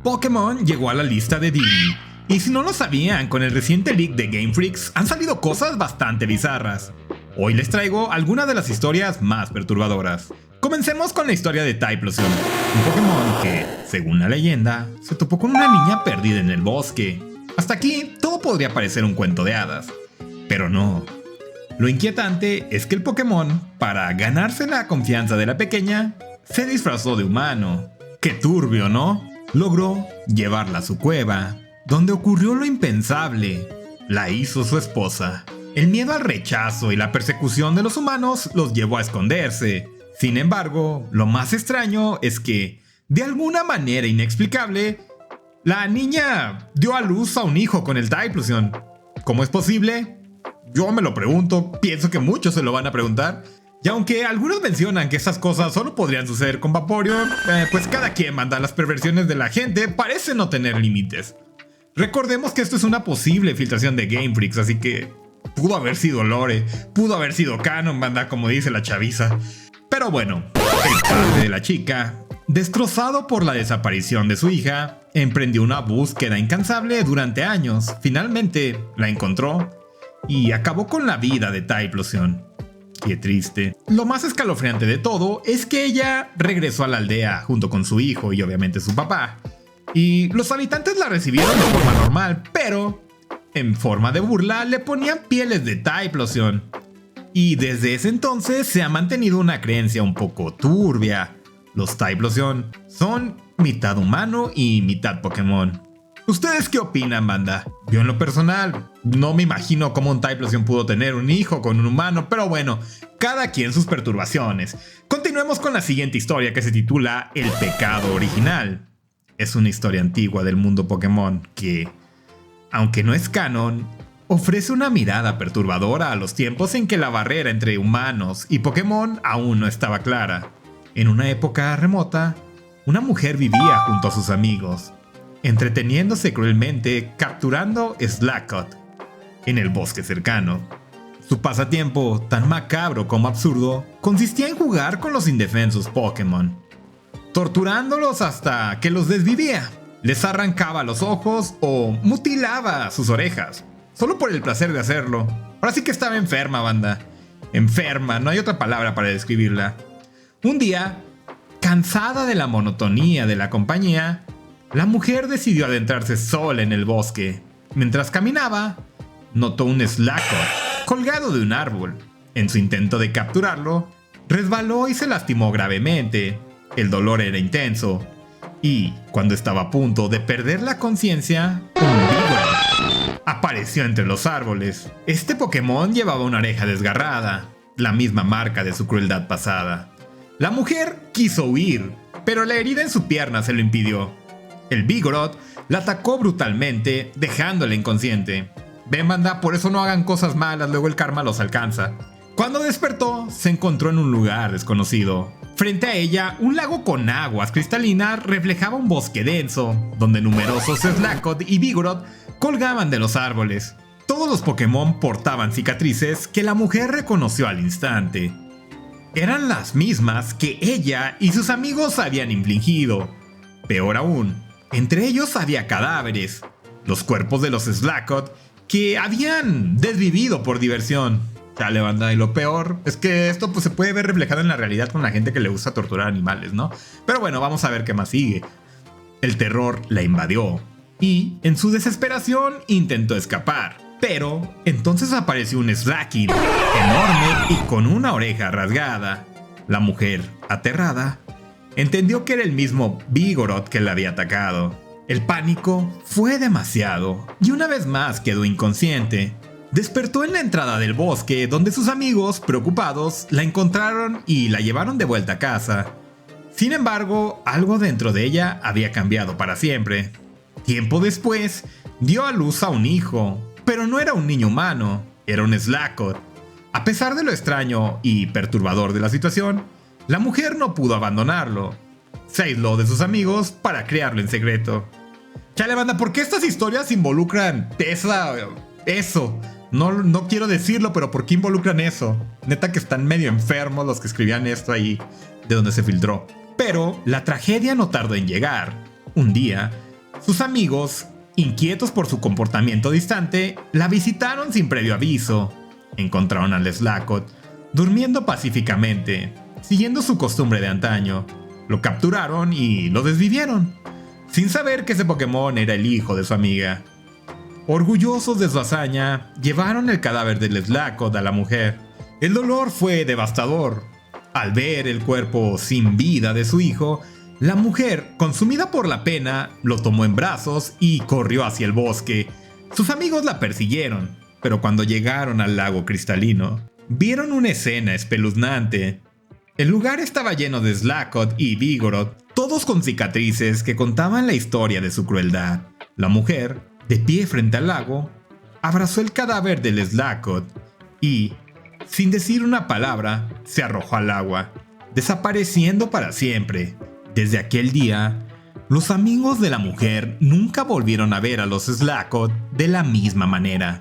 Pokémon llegó a la lista de Didi. Y si no lo sabían, con el reciente leak de Game Freaks han salido cosas bastante bizarras. Hoy les traigo algunas de las historias más perturbadoras. Comencemos con la historia de Typhlosion, un Pokémon que, según la leyenda, se topó con una niña perdida en el bosque. Hasta aquí todo podría parecer un cuento de hadas, pero no. Lo inquietante es que el Pokémon, para ganarse la confianza de la pequeña, se disfrazó de humano. ¡Qué turbio!, ¿no? Logró llevarla a su cueva, donde ocurrió lo impensable. La hizo su esposa. El miedo al rechazo y la persecución de los humanos los llevó a esconderse. Sin embargo, lo más extraño es que, de alguna manera inexplicable, la niña dio a luz a un hijo con el Typhlosion. ¿Cómo es posible? Yo me lo pregunto, pienso que muchos se lo van a preguntar. Y aunque algunos mencionan que estas cosas solo podrían suceder con Vaporeon, pues cada quien manda. Las perversiones de la gente parecen no tener límites. Recordemos que esto es una posible filtración de Game Freaks, así que pudo haber sido lore, pudo haber sido canon, banda, como dice la chaviza. Pero bueno, el padre de la chica, destrozado por la desaparición de su hija, emprendió una búsqueda incansable durante años. Finalmente la encontró y acabó con la vida de Typhlosion. Qué triste. Lo más escalofriante de todo es que ella regresó a la aldea junto con su hijo y obviamente su papá. Y los habitantes la recibieron de forma normal, pero en forma de burla le ponían pieles de Typhlosion. Y desde ese entonces se ha mantenido una creencia un poco turbia. Los Typhlosion son mitad humano y mitad Pokémon. ¿Ustedes qué opinan, banda? Yo en lo personal no me imagino cómo un Typhlosion pudo tener un hijo con un humano, pero bueno, cada quien sus perturbaciones. Continuemos con la siguiente historia, que se titula El pecado original. Es una historia antigua del mundo Pokémon que, aunque no es canon, ofrece una mirada perturbadora a los tiempos en que la barrera entre humanos y Pokémon aún no estaba clara. En una época remota, una mujer vivía junto a sus amigos, entreteniéndose cruelmente capturando Slakoth en el bosque cercano. Su pasatiempo, tan macabro como absurdo, consistía en jugar con los indefensos Pokémon, torturándolos hasta que los desvivía. Les arrancaba los ojos o mutilaba sus orejas, solo por el placer de hacerlo. Ahora sí que estaba enferma, banda. Enferma, no hay otra palabra para describirla. Un día, cansada de la monotonía de la compañía, la mujer decidió adentrarse sola en el bosque. Mientras caminaba, notó un Slakoth colgado de un árbol. En su intento de capturarlo, resbaló y se lastimó gravemente. El dolor era intenso. Y, cuando estaba a punto de perder la conciencia, un Vigoroth apareció entre los árboles. Este Pokémon llevaba una oreja desgarrada, la misma marca de su crueldad pasada. La mujer quiso huir, pero la herida en su pierna se lo impidió. El Vigoroth la atacó brutalmente, dejándola inconsciente. Ven, banda, por eso no hagan cosas malas, luego el karma los alcanza. Cuando despertó, se encontró en un lugar desconocido. Frente a ella, un lago con aguas cristalinas reflejaba un bosque denso, donde numerosos Slakoth y Vigoroth colgaban de los árboles. Todos los Pokémon portaban cicatrices que la mujer reconoció al instante. Eran las mismas que ella y sus amigos habían infligido. Peor aún, entre ellos había cadáveres, los cuerpos de los Slakoth que habían desvivido por diversión. Chale, banda, y lo peor es que esto pues se puede ver reflejado en la realidad con la gente que le gusta torturar animales, ¿no? Pero bueno, vamos a ver qué más sigue. El terror la invadió y, en su desesperación, intentó escapar. Pero entonces apareció un Slaking enorme y con una oreja rasgada. La mujer, aterrada, entendió que era el mismo Vigoroth que la había atacado. El pánico fue demasiado y una vez más quedó inconsciente. Despertó en la entrada del bosque, donde sus amigos, preocupados, la encontraron y la llevaron de vuelta a casa. Sin embargo, algo dentro de ella había cambiado para siempre. Tiempo después, dio a luz a un hijo, pero no era un niño humano, era un Slakoth. A pesar de lo extraño y perturbador de la situación, la mujer no pudo abandonarlo. Se aisló de sus amigos para criarlo en secreto. Chale, banda, ¿por qué estas historias involucran eso? No quiero decirlo, pero ¿por qué involucran eso? Neta que están medio enfermos los que escribían esto ahí, de donde se filtró. Pero la tragedia no tardó en llegar. Un día, Sus amigos, inquietos por su comportamiento distante, la visitaron sin previo aviso. Encontraron al Slakoth durmiendo pacíficamente, siguiendo su costumbre de antaño. Lo capturaron y lo desvivieron, sin saber que ese Pokémon era el hijo de su amiga. Orgullosos de su hazaña, llevaron el cadáver del Slakoth a la mujer. El dolor fue devastador. Al ver el cuerpo sin vida de su hijo, la mujer, consumida por la pena, lo tomó en brazos y corrió hacia el bosque. Sus amigos la persiguieron, pero cuando llegaron al lago cristalino, vieron una escena espeluznante. El lugar estaba lleno de Slakoth y Vigoroth, todos con cicatrices que contaban la historia de su crueldad. La mujer, de pie frente al lago, abrazó el cadáver del Slakoth y, sin decir una palabra, se arrojó al agua, desapareciendo para siempre. Desde aquel día, los amigos de la mujer nunca volvieron a ver a los Slakoth de la misma manera.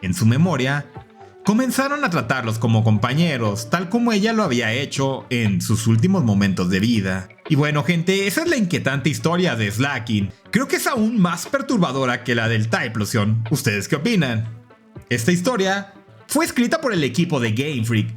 En su memoria, comenzaron a tratarlos como compañeros, tal como ella lo había hecho en sus últimos momentos de vida. Y bueno, gente, esa es la inquietante historia de Slaking. Creo que es aún más perturbadora que la del Typhlosion. ¿Ustedes qué opinan? Esta historia fue escrita por el equipo de Game Freak,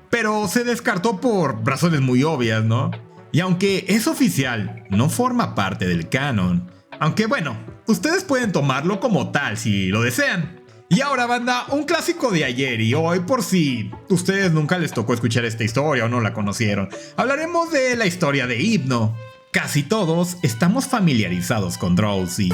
pero se descartó por razones muy obvias, ¿no? Y aunque es oficial, no forma parte del canon. Aunque bueno, ustedes pueden tomarlo como tal si lo desean. Y ahora, banda, un clásico de ayer y hoy, por si ustedes nunca les tocó escuchar esta historia o no la conocieron, hablaremos de la historia de Hypno. Casi todos estamos familiarizados con Drowzee,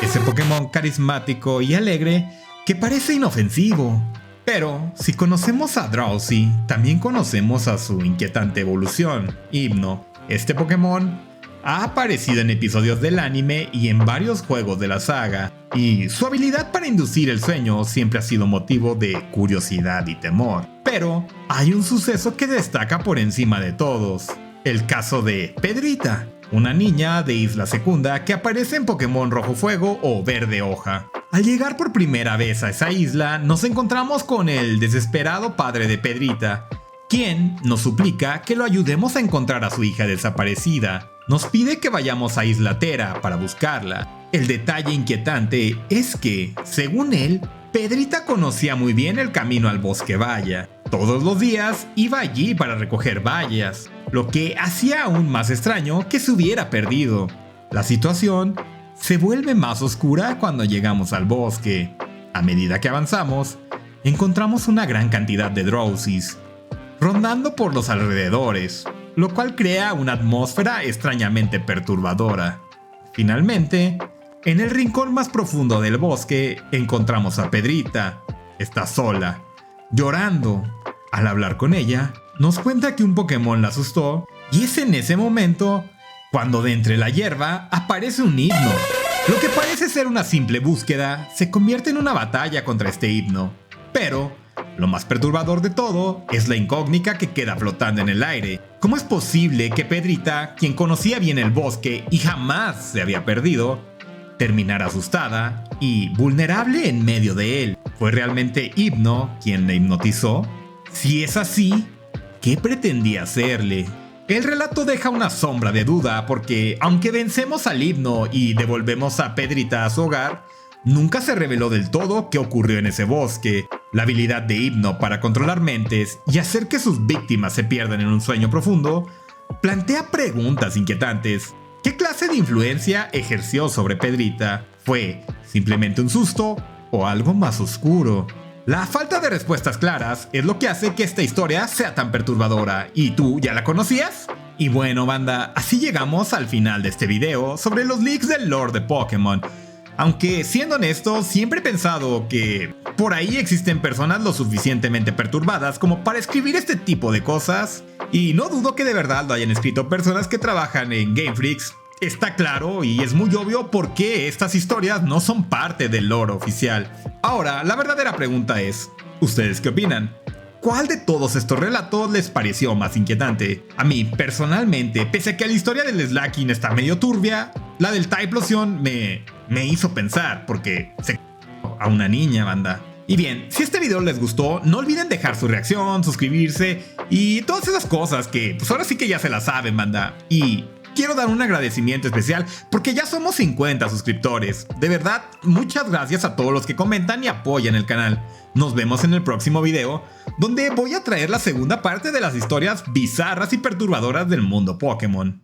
ese Pokémon carismático y alegre que parece inofensivo. Pero si conocemos a Drowzee, también conocemos a su inquietante evolución, Hypno. Este Pokémon ha aparecido en episodios del anime y en varios juegos de la saga, y su habilidad para inducir el sueño siempre ha sido motivo de curiosidad y temor. Pero hay un suceso que destaca por encima de todos: el caso de Pedrita, una niña de Isla Secunda que aparece en Pokémon Rojo Fuego o Verde Hoja. Al llegar por primera vez a esa isla, nos encontramos con el desesperado padre de Pedrita, quien nos suplica que lo ayudemos a encontrar a su hija desaparecida. Nos pide que vayamos a Isla Tera para buscarla. El detalle inquietante es que, según él, Pedrita conocía muy bien el camino al Bosque Baya. Todos los días iba allí para recoger bayas, lo que hacía aún más extraño que se hubiera perdido. La situación se vuelve más oscura cuando llegamos al bosque. A medida que avanzamos, encontramos una gran cantidad de Drowzees rondando por los alrededores, lo cual crea una atmósfera extrañamente perturbadora. Finalmente, en el rincón más profundo del bosque, encontramos a Pedrita. Está sola, llorando. Al hablar con ella, nos cuenta que un Pokémon la asustó, y es en ese momento cuando de entre la hierba aparece un Hypno. Lo que parece ser una simple búsqueda se convierte en una batalla contra este Hypno. Pero lo más perturbador de todo es la incógnita que queda flotando en el aire. ¿Cómo es posible que Pedrita, quien conocía bien el bosque y jamás se había perdido, terminara asustada y vulnerable en medio de él? ¿Fue realmente Hypno quien la hipnotizó? Si es así, ¿qué pretendía hacerle? El relato deja una sombra de duda porque, aunque vencemos al Hypno y devolvemos a Pedrita a su hogar, nunca se reveló del todo qué ocurrió en ese bosque. La habilidad de Hypno para controlar mentes y hacer que sus víctimas se pierdan en un sueño profundo plantea preguntas inquietantes. ¿Qué clase de influencia ejerció sobre Pedrita? ¿Fue simplemente un susto o algo más oscuro? La falta de respuestas claras es lo que hace que esta historia sea tan perturbadora. ¿Y tú ya la conocías? Y bueno, banda, así llegamos al final de este video sobre los leaks del lore de Pokémon. Aunque, siendo honesto, siempre he pensado que por ahí existen personas lo suficientemente perturbadas como para escribir este tipo de cosas, y no dudo que de verdad lo hayan escrito personas que trabajan en Game Freaks. Está claro y es muy obvio por qué estas historias no son parte del lore oficial. Ahora, la verdadera pregunta es, ¿ustedes qué opinan? ¿Cuál de todos estos relatos les pareció más inquietante? A mí, personalmente, pese a que la historia del Slaking está medio turbia, la del Typhlosion me hizo pensar, porque se a una niña, banda. Y bien, si este video les gustó, no olviden dejar su reacción, suscribirse y todas esas cosas que pues ahora sí que ya se las saben, banda. Y quiero dar un agradecimiento especial porque ya somos 50 suscriptores. De verdad, muchas gracias a todos los que comentan y apoyan el canal. Nos vemos en el próximo video, donde voy a traer la segunda parte de las historias bizarras y perturbadoras del mundo Pokémon.